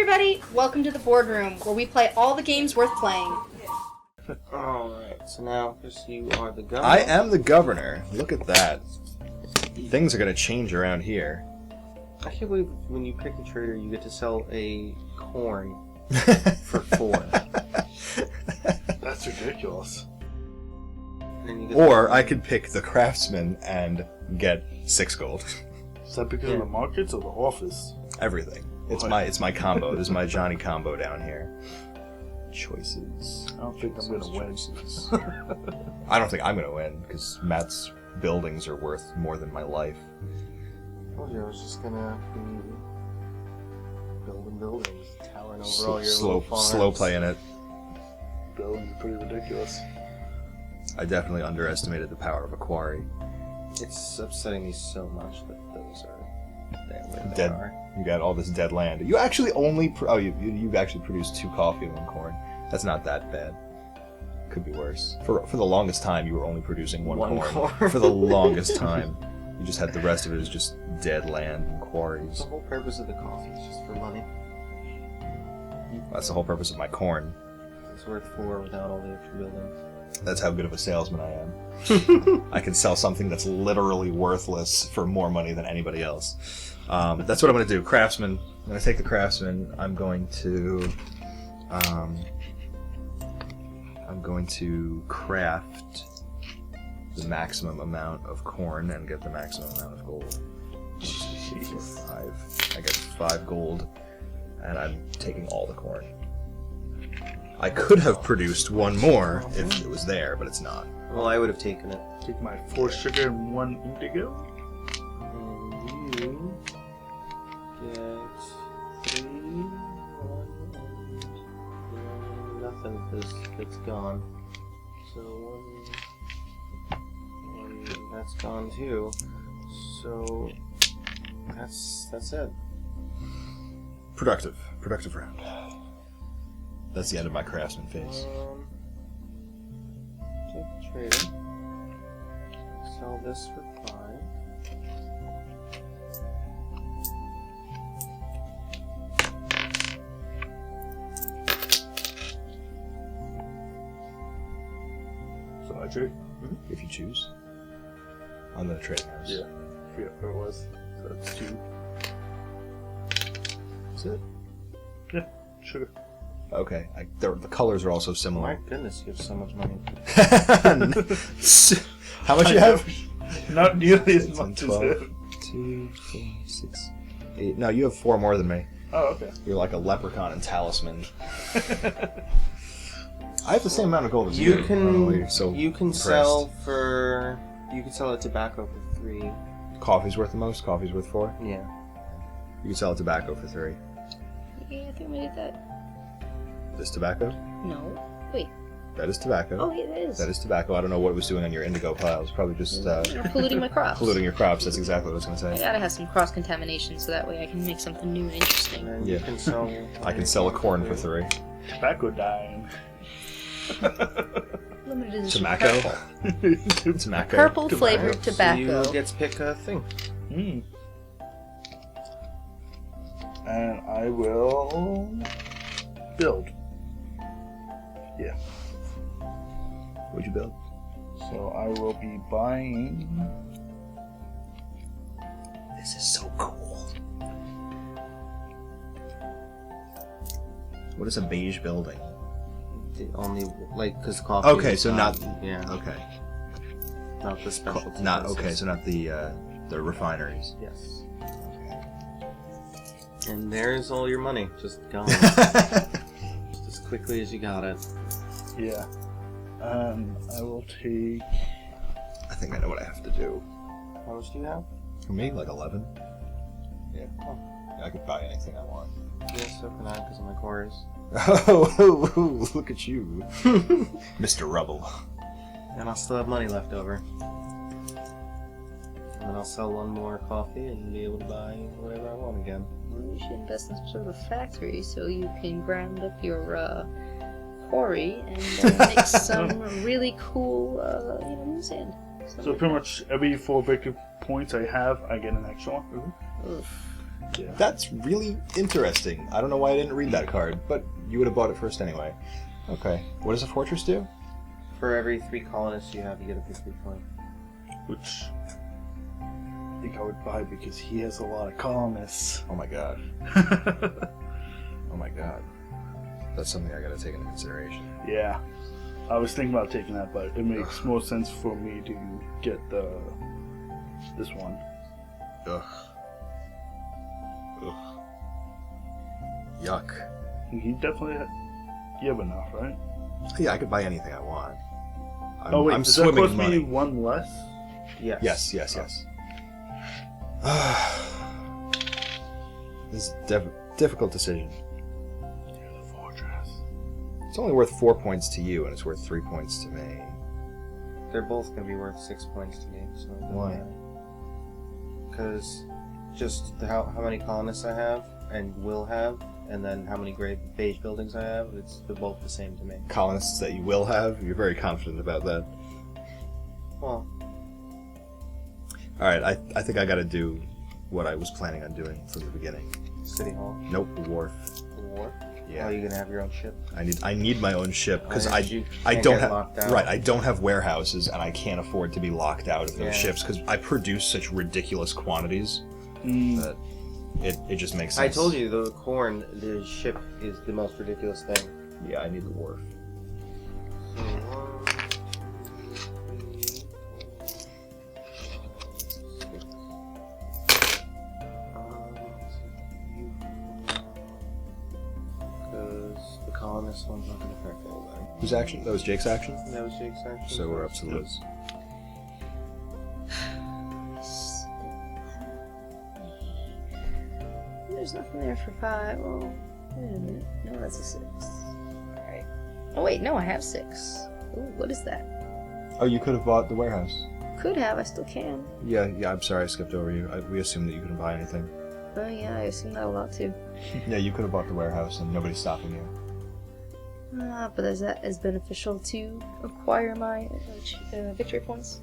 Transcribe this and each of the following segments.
everybody! Welcome to the boardroom, where we play all the games worth playing. Alright, so now, Chris, you are the governor. I am the governor. Look at that. Things are going to change around here. I can't believe when you pick the trader, you get to sell a corn for 4. That's ridiculous. And then you get Or I could pick the craftsman and get 6 gold. Is that because of the markets or the office? Everything. It's my combo. This is my Johnny combo down here. Choices. I don't think I'm gonna win. I don't think I'm gonna win because Matt's buildings are worth more than my life. I told you I was just gonna be building buildings, towering over all your little farms. Slow playing it. Buildings are pretty ridiculous. I definitely underestimated the power of a quarry. It's upsetting me so much that those are dead. Dead. You got all this dead land. You actually only you actually produced 2 coffee and 1 corn. That's not that bad. Could be worse. For the longest time, you were only producing one corn. For the longest time, you just had the rest of it as just dead land and quarries. The whole purpose of the coffee is just for money. That's the whole purpose of my corn. It's worth 4 without all the extra buildings. That's how good of a salesman I am. I can sell something that's literally worthless for more money than anybody else. That's what I'm going to do. Craftsman. I'm going to take the craftsman. I'm going to craft the maximum amount of corn and get the maximum amount of gold. 5. I get 5 gold, and I'm taking all the corn. I could have produced 1 more if it was there, but it's not. Well, I would have taken it. Take my 4 sugar and 1 indigo. And you get 3, 1, and nothing because it's gone. So 1, that's gone too. So that's it. Productive round. That's the end of my craftsman phase. Take the trader. Sell this for 5. So I trade? If you choose. On the trading house. Yeah. I forget where it was. So it's 2. Is it? Yeah. Sugar. Okay. The colors are also My similar. goodness, you have so much money. How much you have? Not nearly as 10, much as 12, him. 2, 4, 6, 8. No, you have 4 more than me. Oh, okay. You're like a leprechaun and talisman. I have the same amount of gold as You I don't know why you're so can impressed. sell a tobacco for 3. Coffee's worth the most. Coffee's worth 4. Yeah. You can sell a tobacco for 3. Yeah, I think we did that. This tobacco? No. Wait. That is tobacco. Oh, yeah, that is. That is tobacco. I don't know what it was doing on your indigo pile. It was probably just You're polluting my crops. polluting your crops. That's exactly what I was going to I say. gotta have some cross-contamination so that way I can make something new and interesting. And then Yeah. you can sell. I can sell a corn for 3. Tobacco dime. Limited edition Tobacco? purple. Tobacco. Purple flavored So tobacco. you get to pick a thing. Mm. And I will build. Yeah. What'd you build? So I will be buying. This is so cool. What is a beige building? The only because coffee. Okay, is so not. Yeah. Okay. Not the specialty. Not places. okay. So not the refineries. Yes. Okay. And there's all your money, just gone. Just as quickly as you got it. Yeah. I will take. I think I know what I have to do. How much do you have? For me, like 11. Yeah. Oh. I could buy anything I want. Yeah, so can I because of my quarries. Oh, look at you, Mr. Rubble. And I'll still have money left over. And then I'll sell 1 more coffee and be able to buy whatever I want again. Well, you should invest in some sort of a factory so you can grind up your quarry and make some really cool, sand. So pretty much every 4 victory points I have, I get an extra one. Oof. Yeah. That's really interesting. I don't know why I didn't read that card, but you would have bought it first anyway. Okay. What does a fortress do? For every 3 colonists you have, you get a victory point. Which I think I would buy because he has a lot of colonists. Oh my god. Oh my god. That's something I gotta take into consideration. Yeah. I was thinking about taking that, but it makes more sense for me to get this one. Ugh. Ugh. Yuck. You definitely you have enough, right? Yeah, I could buy anything I want. I'm does that swimming cost in money. me one less? Yes. Yes. This is a difficult decision. Yeah, the fortress. It's only worth 4 points to you, and it's worth 3 points to me. They're both going to be worth 6 points to me. So Why? Because just how many colonists I have and will have, and then how many great beige buildings I have, they're both the same to me. Colonists that you will have, you're very confident about that. Well, Alright, I think I gotta do what I was planning on doing from the beginning. City Hall, Nope, wharf. the war. Yeah. Oh, you're gonna have your own ship. I need my own ship because Oh, I you I can't don't get have locked out. right. I don't have warehouses, and I can't afford to be locked out of those Yeah. ships because I produce such ridiculous quantities that it just makes I sense. told you the corn, the ship is the most ridiculous thing. Yeah, I need the wharf. Because the colonist one's not going to affect everybody. Whose action? That was Jake's action. That was Jake's action. So we're up to Liz. There's nothing there for 5. Well, wait a minute. No, that's a 6. Alright. Oh, wait, no, I have 6. Ooh, what is that? Oh, you could have bought the warehouse. Could have, I still can. Yeah. I'm sorry, I skipped over you. We assumed that you couldn't buy anything. Oh, yeah, I assume that a lot too. Yeah, you could have bought the warehouse, and nobody's stopping you. But is that as beneficial to acquire my victory points?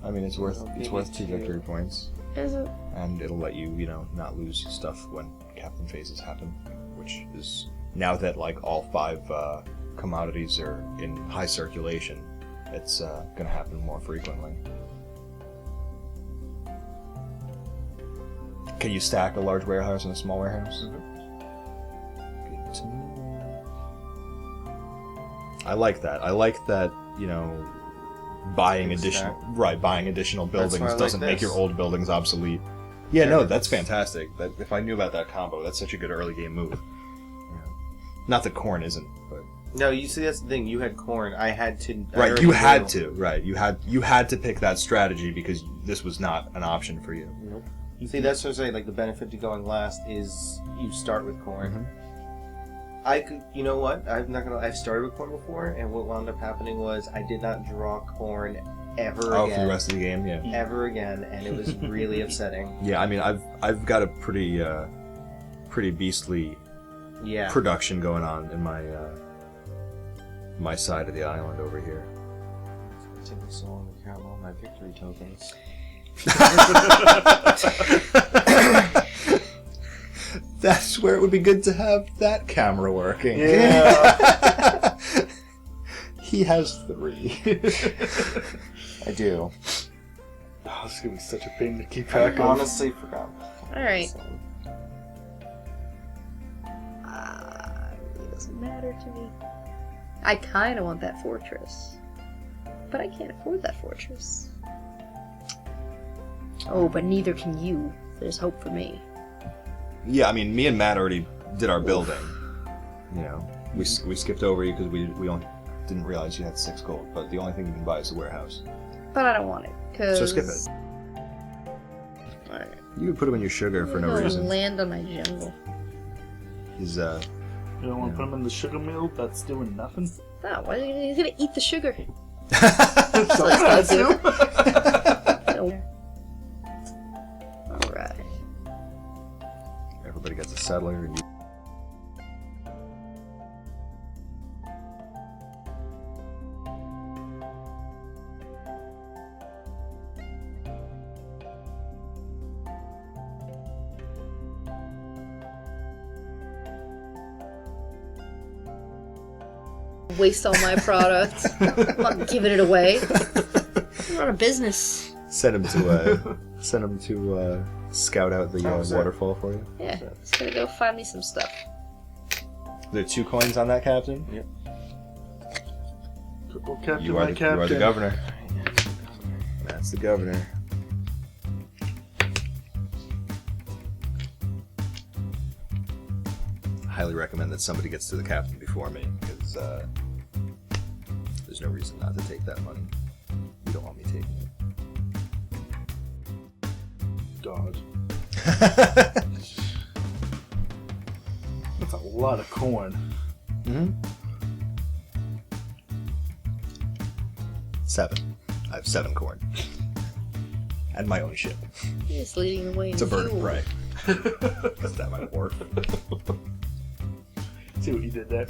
I mean, it's worth It'll it's give worth you 2 victory points, Is it? and it'll let you not lose stuff when captain phases happen, which is now that like all 5 commodities are in high circulation, it's gonna happen more frequently. Can you stack a large warehouse and a small warehouse? Good to know. I like that. I like that, buying Big additional stack. buying additional That's why I buildings like doesn't make this. your old buildings obsolete. Yeah, no, Yeah, that's that's- fantastic. That if I knew about that combo, that's such a good early game move. Yeah. Not that corn isn't, but No, you see, that's the thing. You had corn. I had to. I right, already you had knew. to. Right, you had to pick that strategy because this was not an option for you. Nope. See, that's what I'm saying. Like, the benefit to going last is you start with corn. Mhm. I could, you know what? I'm not gonna. I've started with corn before, and what wound up happening was I did not draw corn ever Oh, again. for the rest of the game, yeah. Ever again, and it was really upsetting. Yeah, I mean, I've got a pretty beastly Yeah. production going on in my side of the island over here. It's gonna take me so long to count all my victory tokens. That's where it would be good to have that camera working. Yeah. He has 3. I do. Oh, this is gonna be such a pain to keep I track of. honestly forgot. Alright. So, It doesn't matter to me. I kind of want that fortress. But I can't afford that fortress. Oh, but neither can you. There's hope for me. Yeah, I mean, me and Matt already did our building. We skipped over you because we only didn't realize you had 6 gold. But the only thing you can buy is the warehouse. But I don't want it, because... So skip it. Alright. You could put him in your sugar for no I'm gonna reason. land on my jungle. He's You don't want Yeah. to put them in the sugar mill? That's doing nothing. No, why he's gonna eat the sugar. That's do. you. Alright. Everybody gets a settler, and you. Waste all my product. I'm not giving it away. We're a business. Send him to scout out the waterfall for you. Yeah, just gonna go find me some stuff. There are 2 coins on that, Captain? Yep. Triple captain, You are my captain. the governor. That's the governor. Highly recommend that somebody gets to the captain before me, because there's no reason not to take that money. You don't want me taking it. God. That's a lot of corn. Mm-hmm. 7. I have 7 corn. And my own ship. You're just leading the way in It's a bird of fuel. prey. That's that might work. See what you did there?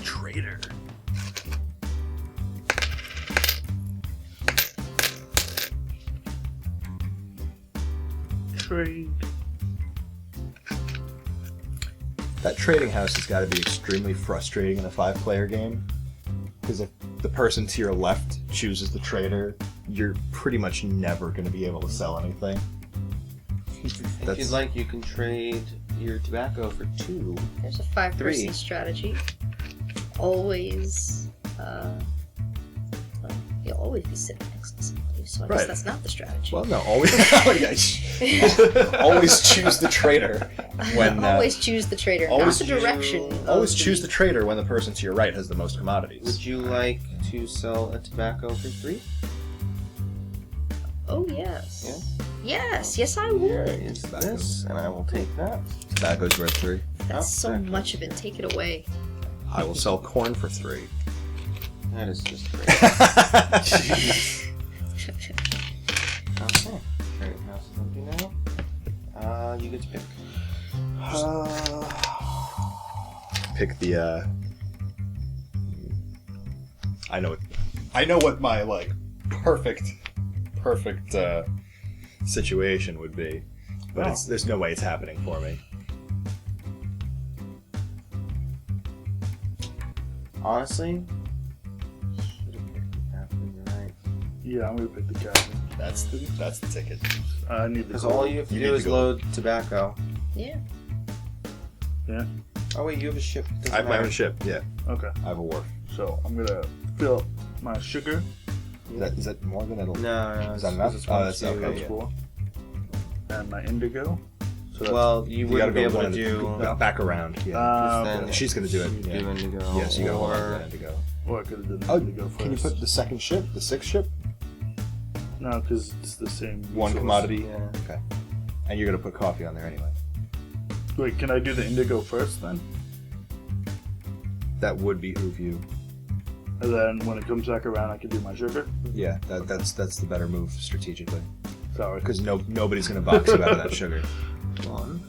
Traitor. Trade. That trading house has got to be extremely frustrating in a 5-player game. Because if the person to your left chooses the trader, you're pretty much never going to be able to sell anything. If you'd like, you can trade your tobacco for 2. There's a 5-person 3. strategy. Always, you'll always be sitting next to somebody, so I guess Right. that's not the strategy. Well, no, always always choose the trader when always choose the trader, always not the direction. always choose the trader when the person to your right has the most commodities. Would you like to sell a tobacco for 3? Oh yes. Yeah? Yes, I Here would. is this, and I will take that. Tobacco's worth 3. That's so Okay. much of it. Take it away. I will sell corn for 3. That is just great. Okay. Trading house is empty now. You get to pick. Pick the I know what my like perfect situation would be, but there's no way it's happening for me. Honestly, should have picked the captain, you're right. Yeah, I'm gonna pick the captain. That's the ticket. I need the Because gold. all you have to You do need is to go. load tobacco. Yeah. Yeah. Oh wait, you have a ship. Doesn't I have my matter. own ship. Yeah, Okay. I have a wharf. So I'm gonna fill up my sugar. Is that more than it'll? No, Is that enough? it's Oh, one, that's two, okay. That's yeah. 4. And my indigo. So that's, Well, you You wouldn't gotta be go able one to at a- do. go back around. Yeah, then she's gonna do it. you Yeah. do indigo. Yes, you gotta hold on to or that indigo. or I could have done the Oh, indigo first. can you put the second ship, the 6th ship? No, because it's the same. One resource. commodity. Yeah. Okay. And you're gonna put coffee on there anyway. Wait, can I do the indigo first then? That would behoove you. And then when it comes back around, I can do my sugar. Yeah, that's the better move strategically. Sorry. Because nobody's gonna box you out of that sugar. 1.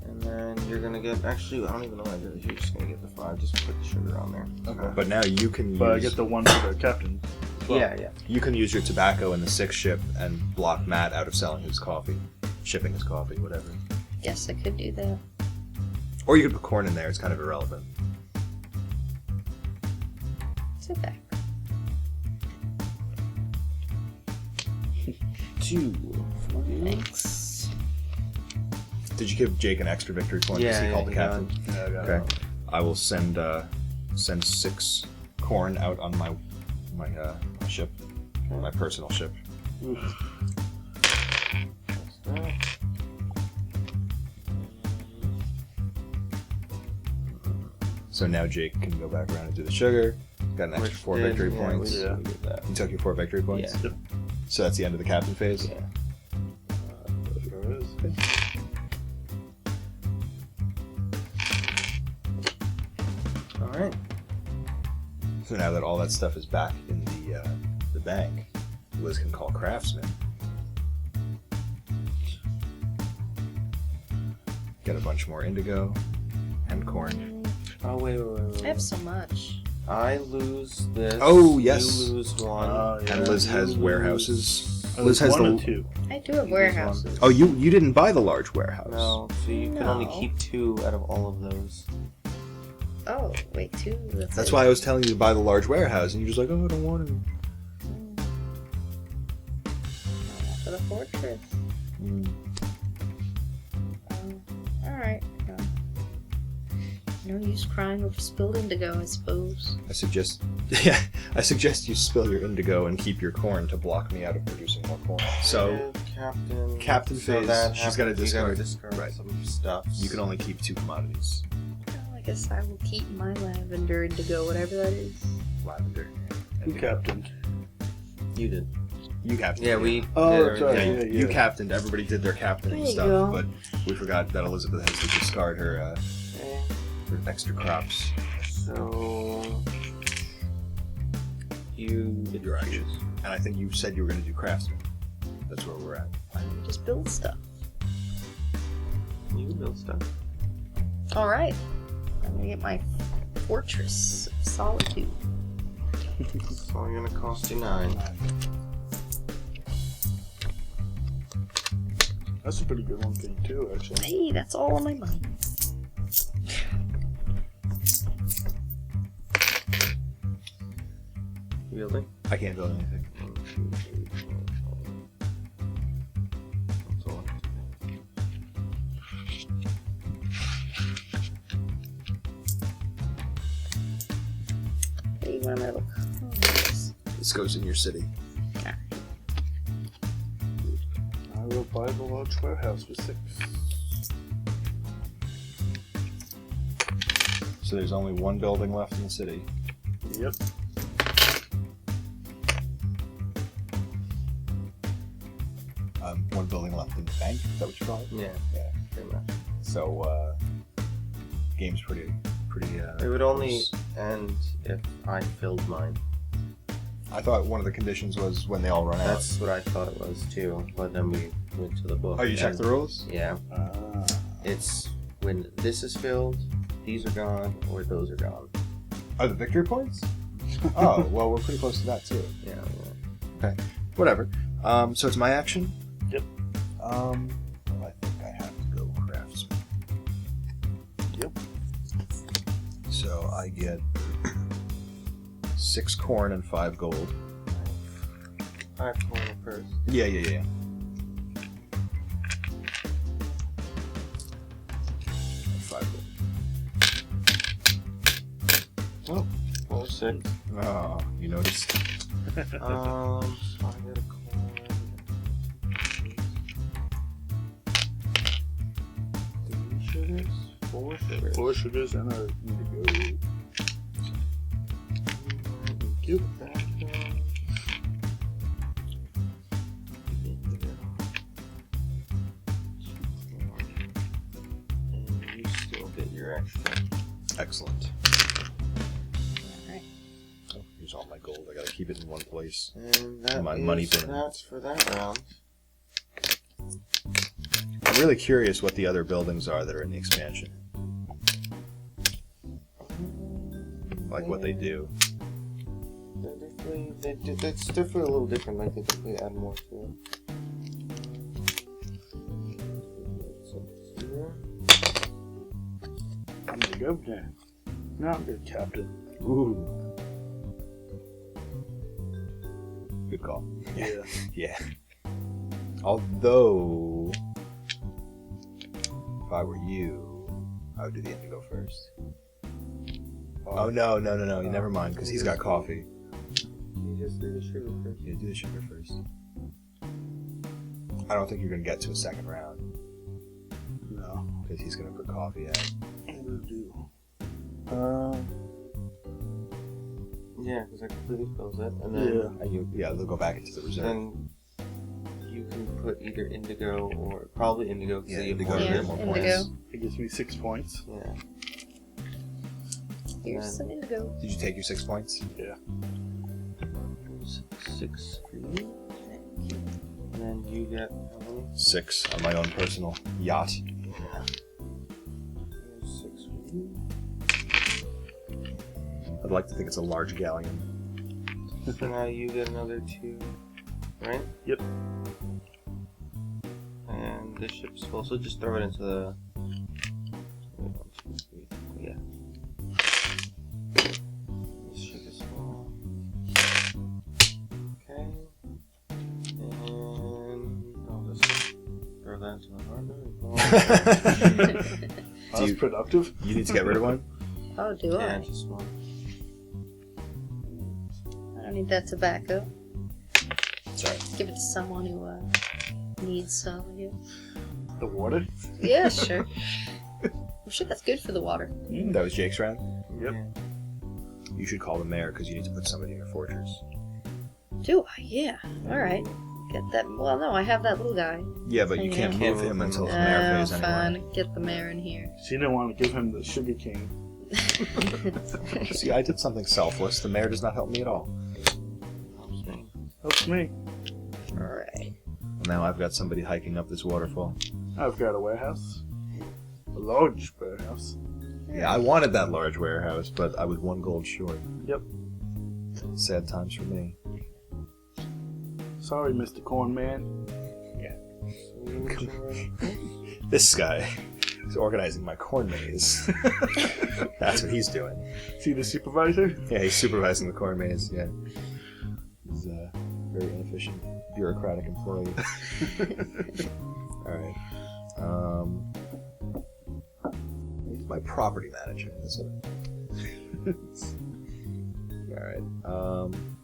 And then you're gonna get. Actually, I don't even know what I did. You're just gonna get the 5. Just put the sugar on there. Okay. But now you can But I use get the 1 for the captain. as well. Yeah. you can use your tobacco in the 6th ship and block Matt out of selling his coffee, shipping his coffee, whatever. Guess I could do that. Or you could put corn in there. It's kind of irrelevant. Sit back. 2. Thanks. Did you give Jake an extra victory point because he called the he got captain? it. Yeah, I got Okay. it. I will send 6 corn out on my ship, my personal ship. Oof. That's that. So now Jake can go back around and do the sugar. Got an extra Which 4 did- victory yeah, points. we Yeah. did that. You took your 4 victory points? Yeah. So that's the end of the captain phase? Yeah. There it is. Alright. So now that all that stuff is back in the bank, Liz can call craftsman. Get a bunch more indigo and corn. Oh, wait. I have so much. I lose this. Oh, yes. You lose one. Yeah. And Liz has warehouses. Liz has the- one or two. I do have warehouses. Oh, you didn't buy the large warehouse. No, so you can only No. keep 2 out of all of those. Oh, wait, 2. That's why I was telling you to buy the large warehouse, and you're just like, oh, I don't want to. For the fortress. Alright. No use crying over spilled indigo, I suppose. I suggest you spill your indigo and keep your corn to block me out of producing more corn. So, Captain Phase, that she's got to happens, you gotta discard. Right. some stuff. You can only keep 2 commodities. Well, I guess I will keep my lavender indigo, whatever that is. Lavender. Who captained? You did. You captained. Yeah, we. Oh, did sorry. everything. You captained. Everybody did their captaining There you stuff, go. but we forgot that Elizabeth has to discard her extra crops. So you Did your actions. And I think you said you were going to do craftsman. That's where we're at. I just build stuff. You build stuff. Alright. I'm gonna get my Fortress of Solitude. It's only gonna cost you 9. That's a pretty good one for you too, actually. Hey, that's all on my money. You building? I can't build anything. 1, 2, 3, 4, 5. That's all. Hey, one of my little colonists. This goes in your city. I will buy the large warehouse for 6. So there's only 1 building left in the city. Yep. One building left in the bank. Is that what you call it? Yeah, Yeah. pretty much. So, game's pretty. It would only end if I filled mine. I thought one of the conditions was when they all run out. That's what I thought it was too, but then we went to the book. Oh, you checked the rules? Yeah. It's when this is filled, these are gone, or those are gone. Are the victory points? Oh, well, we're pretty close to that too. Yeah. Okay, whatever. So it's my action. Yep. Well, I think I have to go craftsman. Yep. So I get 6 corn and 5 gold. 5 corner first. Yeah. 5 gold. Oh, 4, 6. Oh, you noticed? So I get a corn. 3 sugars, 4 sugars. 4 sugars and a indigo. Cute. That goes. Indigo. 2 corn. And you still get your extra. Excellent. Alright. Oh, here's all my gold. I gotta keep it in one place. And that My is money bin. that's for that round. I'm really curious what the other buildings are that are in the expansion. Like what they do. They're definitely, it's definitely a little different. Like they definitely add more to it. So here. I'm the governor. No, I'm the captain. Ooh. Good call. Yeah. Yeah. Although, if I were you, I would do the indigo first. Oh, no. Never mind, because he's got coffee. You just do the sugar first. Yeah, do the sugar first. I don't think you're going to get to a second round, No. because he's going to put coffee out. I'm gonna do. Yeah, because I completely fills it, and then And they'll go back into the reserve. then you can put either indigo or probably indigo because you have indigo. more Yeah, hit. more indigo. points. It gives me 6 points. Yeah. Here's some indigo. Did you take your 6 points? Yeah. 6 for you. And then you get how many? 6 on my own personal yacht. Yeah. 6 for you. like to think it's a large galleon. So now you get another 2, right? Yep. And this ship's full, so just throw it into the... 1, 2, 3, yeah. This ship is full. Okay. And I'll just throw that into the harbor. That was productive. You need to get rid of one? Oh, do Yeah, I? just one. I don't need that tobacco. Sorry. Give it to someone who needs some, I guess. The water? Yeah, sure. I'm sure that's good for the water. That was Jake's round? Yep. You should call the mayor because you need to put somebody in your fortress. Do I? Yeah. Alright. Get that. Well, no, I have that little guy. Yeah, but you can't move him until the mayor pays anyway. Fine. Get the mayor in here. She didn't want to give him the sugar cane. See, I did something selfless. The mayor does not help me at all. Helps me. Alright. Now I've got somebody hiking up this waterfall. I've got a warehouse. A large warehouse. Yeah, I wanted that large warehouse, but I was 1 gold short. Yep. Sad times for me. Sorry, Mr. Corn Man. This guy is organizing my corn maze. That's what he's doing. See the supervisor? Yeah, he's supervising the corn maze, yeah. He's a very inefficient, bureaucratic employee. Alright. He's my property manager. That's what Alright.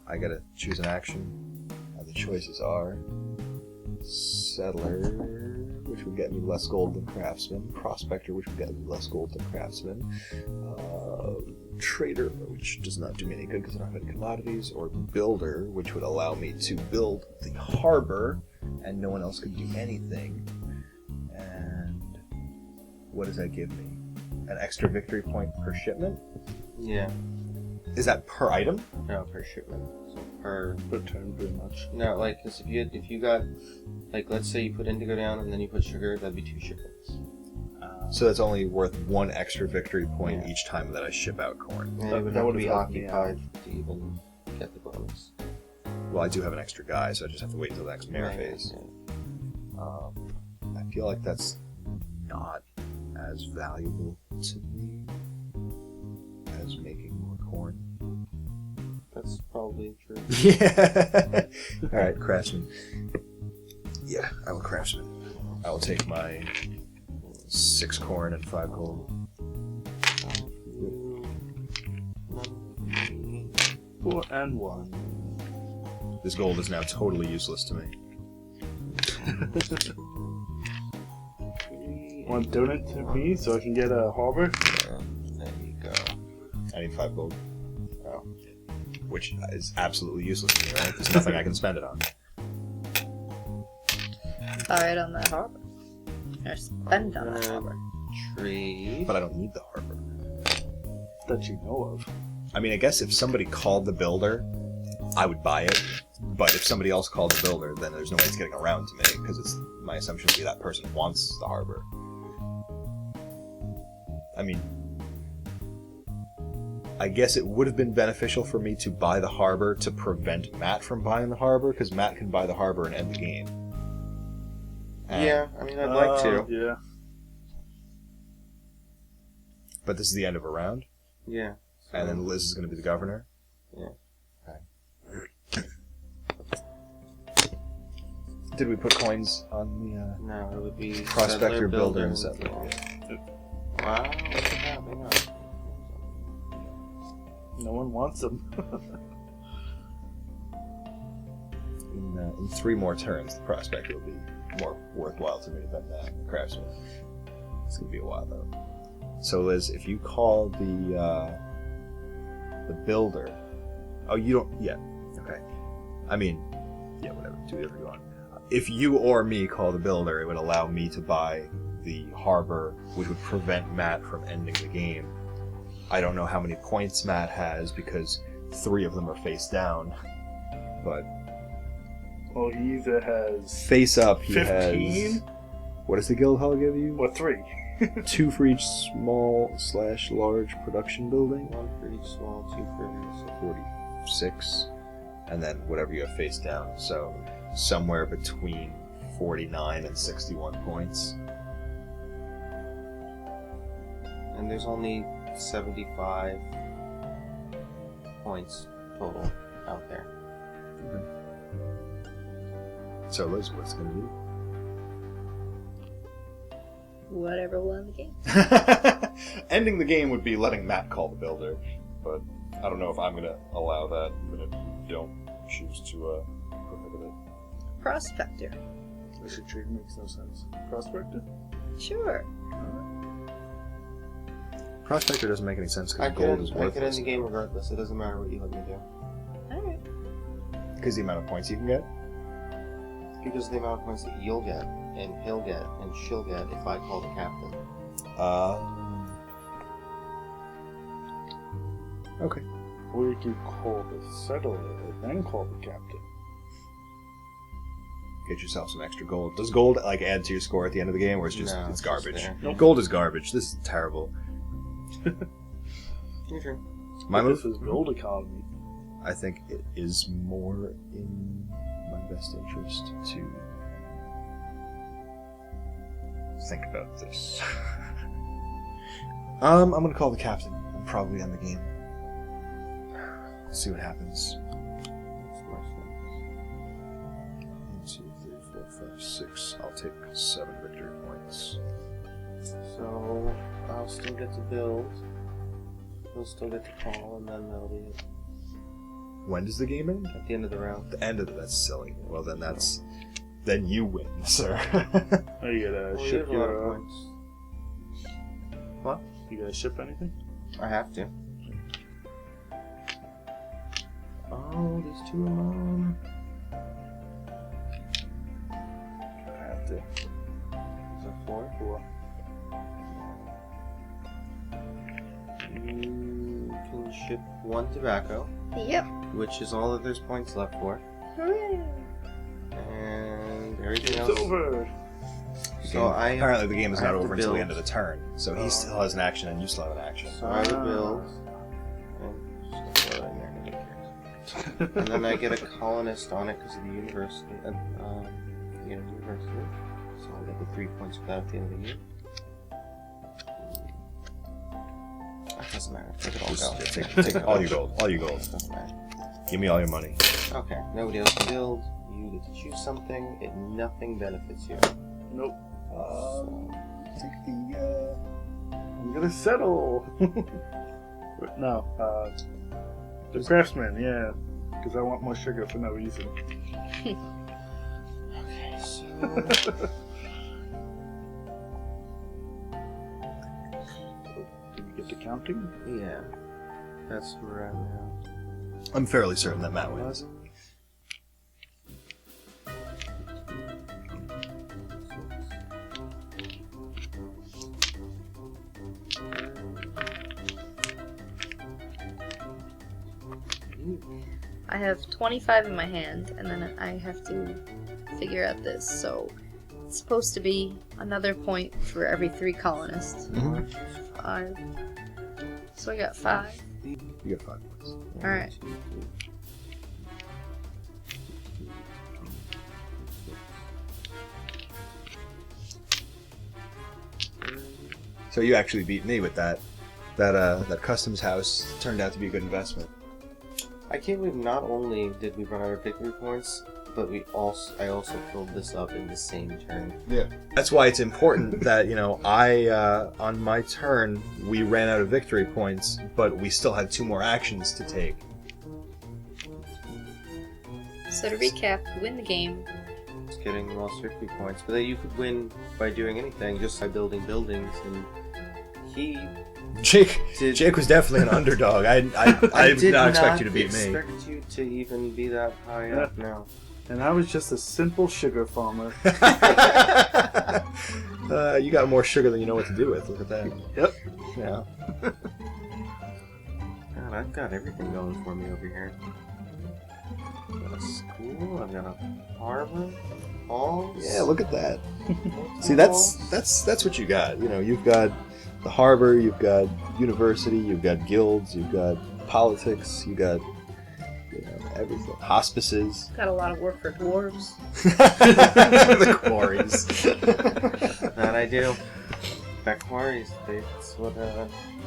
I gotta choose an action. And the choices are Settler, which would get me less gold than Craftsman, Prospector, which would get me less gold than Craftsman, Trader, which does not do me any good because I don't have any commodities, or Builder, which would allow me to build the harbor, and no one else could do anything. And what does that give me? An extra victory point per shipment? Yeah. Is that per item? No, per shipment. So per turn, pretty much. No, like, cause if you got, like, let's say you put indigo down and then you put sugar, that'd be 2 shipments. So that's only worth 1 extra victory point each time that I ship out corn. And That- it would that have to would've be helped me occupied to even get the bonus. Well, I do have an extra guy, so I just have to wait until the next mayor phase. I feel like that's not as valuable to me as making more corn. That's probably true. Yeah. All right, craftsman. Yeah, I will craftsman. I will take my 6 corn and 5 gold. 4 and 1. This gold is now totally useless to me. Want to donate to me so I can get a harbor? There you go. I need 5 gold. Oh. Which is absolutely useless to me, right? There's nothing I can spend it on. Alright, on that harbor. Or spend on that harbor. Tree. But I don't need the harbor. That you know of. I mean, I guess if somebody called the builder, I would buy it. But if somebody else called the builder, then there's no way it's getting around to me, because it's my assumption would be that person wants the harbor. I mean, I guess it would have been beneficial for me to buy the harbor to prevent Matt from buying the harbor, because Matt can buy the harbor and end the game. And- Yeah, I mean, I'd like to. Yeah. But this is the end of a round, Yeah. and then Liz is going to be the governor. Yeah. Did we put coins on the No, it would be prospector, settler, builder, and settler? Yeah. Wow, look at that. Hang on. No one wants them. In 3 more turns, the prospector will be more worthwhile to me than the craftsman. It's going to be a while, though. So, Liz, if you call the builder... Oh, you don't... Yeah, okay. I mean, yeah, whatever. Do whatever you want. If you or me call the builder, it would allow me to buy the harbor, which would prevent Matt from ending the game. I don't know how many points Matt has, because 3 of them are face down. But... Well, he either has face up, he 15 has... What does the guild hall give you? or 3. 2 for each small/large production building. 1 for each small, 2 for each. 46. And then whatever you have face down. So somewhere between 49 and 61 points. And there's only 75 points total out there. So Liz, what's going to do? Whatever won the game. Ending the game would be letting Matt call the builder, but I don't know if I'm going to allow that, even if you don't choose to prohibit it. Prospector. This trade makes no sense. Prospector? Sure. Prospector doesn't make any sense I because gold is can end worthless. the game regardless. It doesn't matter what you let me do. Alright. Because the amount of points you can get? Because of the amount of points that you'll get, and he'll get, and she'll get if I call the captain. Okay. Or you can call the settler and then call the captain. Get yourself some extra gold. Does gold like add to your score at the end of the game, or it's just No, it's it's garbage? just there. Nope. Gold is garbage. This is terrible. Your turn. My This move. is gold economy. I think it is more in my best interest to think about this. I'm gonna call the captain and probably end the game. See what happens. 1, 2, 3, 4, 5, 6. I'll take 7 victory points. So I'll still get to build. He'll still get to call, and then that'll be it. When does the game end? At the end of the round. The end of it. That's silly. Well, then you win, sir. Oh, you gotta Well, you ship have a lot of your. points. What? You gotta ship anything? I have to. Oh, there's 2 of them. I have to. Is that 4? 4. You can ship 1 tobacco, Yep. which is all that there's points left for, Hooray. and everything It's else. over! So Apparently the game is I not have to over until the build. end of the turn. So he still has an action and you still have an action. So I would build, and just throw that in there, nobody cares. And then I get a colonist on it because of the university. University. So I'll get the 3 points for that at the end of the year. That doesn't matter. Take it all Just go. take all your gold. All your gold. Doesn't matter. Give me all your money. Okay, nobody else can build. You get to choose something. Nothing benefits you. Nope. Take the. I'm gonna settle! No, the craftsman, yeah. Because I want more sugar for no reason. Okay, so Did we get to counting? yeah, that's where we're at now. I'm fairly certain that Matt wins. I have 25 in my hand, and then I have to figure out this. So it's supposed to be another point for every 3 colonists. Mhm. 5. So I got 5. You get 5 points. Alright. So you actually beat me with that. That customs house turned out to be a good investment. I can't believe not only did we run out of victory points, but I also filled this up in the same turn. Yeah. That's why it's important that, on my turn, we ran out of victory points, but we still had 2 more actions to take. So to recap, to win the game, Just getting the most victory points, but then you could win by doing anything, just by building buildings, and he Jake was definitely an underdog. I did not expect you to beat me. I expect you to even be that high up now. And I was just a simple sugar farmer. You got more sugar than you know what to do with. Look at that. Yep. Yeah. God, I've got everything going for me over here. I've got a school. I've got a harbor. Halls. Yeah, look at that. See, that's what you got. You know, you've got the harbor, you've got university, you've got guilds, you've got politics, you got everything. Hospices. Got a lot of work for dwarves. The quarries. That I do. That quarries, that's what.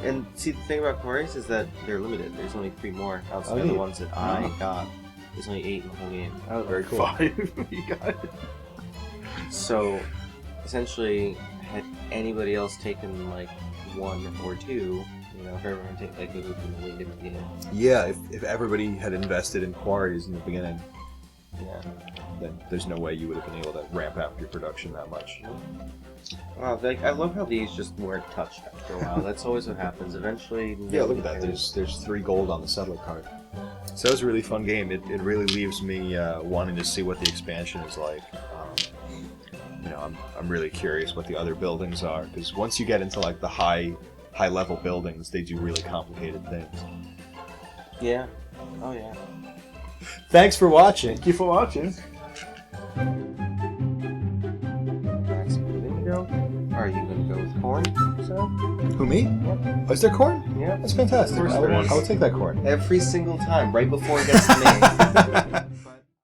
And see, the thing about quarries is that they're limited. There's only 3 more outside of the ones that I got. There's only 8 in the whole game. Oh, very cool. 5. You got it. So, essentially, had anybody else taken like 1 or 2, you know, if everyone take like it would have been a way different game. Yeah, if everybody had invested in quarries in the beginning, Yeah. then there's no way you would have been able to ramp up your production that much. Wow, like I love how these just weren't touched after a while. That's always what happens. Eventually. Yeah, look at that. There's 3 gold on the settler card. So it was a really fun game. It really leaves me wanting to see what the expansion is like. You know, I'm really curious what the other buildings are, because once you get into like the high level buildings, they do really complicated things. Yeah. Oh yeah. Thanks for watching. Thank you for watching. Max, where are you gonna go? Are you gonna go with corn? So. Who, me? Yeah. Oh, is there corn? Yeah. That's fantastic. Of course I there will is. take that corn. Every single time, right before it gets to me.